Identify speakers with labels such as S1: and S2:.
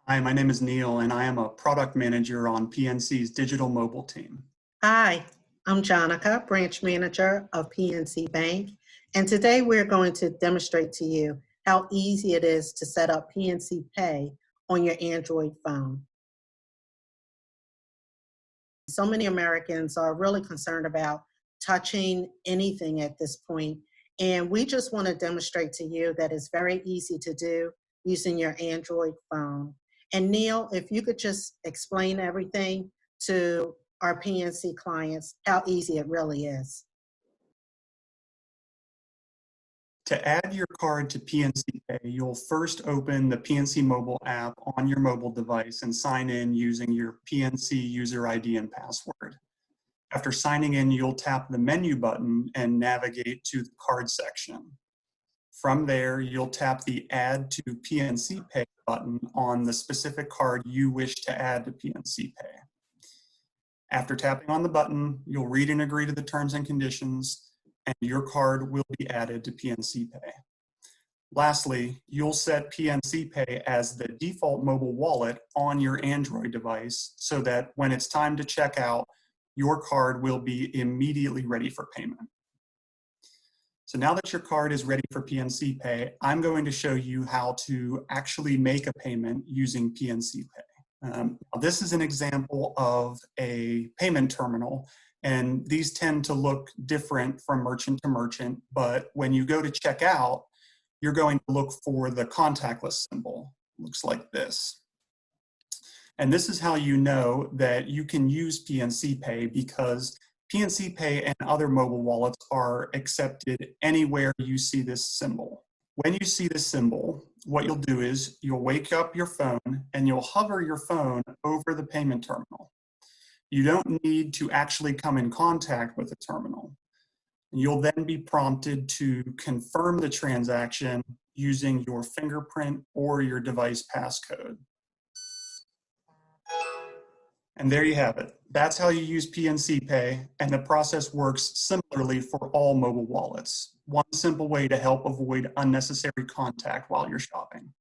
S1: Hi, my name is Neil, and I am a product manager on PNC's digital mobile team.
S2: Hi, I'm Jonica, branch manager of PNC Bank, and today we're going to demonstrate to you how easy it is to set up PNC Pay on your Android phone. So many Americans are really concerned about touching anything at this point, and we just want to demonstrate to you that it's very easy to do using your Android phone. And Neil, if you could just explain everything to our PNC clients, how easy it really is.
S1: To add your card to PNC Pay, you'll first open the PNC mobile app on your mobile device and sign in using your PNC user ID and password. After signing in, you'll tap the menu button and navigate to the card section. From there, you'll tap the Add to PNC Pay button on the specific card you wish to add to PNC Pay. After tapping on the button, you'll read and agree to the terms and conditions, and your card will be added to PNC Pay. Lastly, you'll set PNC Pay as the default mobile wallet on your Android device so that when it's time to check out, your card will be immediately ready for payment. So now that your card is ready for PNC Pay, I'm going to show you how to actually make a payment using PNC Pay. This is an example of a payment terminal, and these tend to look different from merchant to merchant, but when you go to check out, you're going to look for the contactless symbol. Looks like this. And this is how you know that you can use PNC Pay, because PNC Pay and other mobile wallets are accepted anywhere you see this symbol. When you see this symbol, what you'll do is you'll wake up your phone and you'll hover your phone over the payment terminal. You don't need to actually come in contact with the terminal. You'll then be prompted to confirm the transaction using your fingerprint or your device passcode. And there you have it. That's how you use PNC Pay, and the process works similarly for all mobile wallets. One simple way to help avoid unnecessary contact while you're shopping.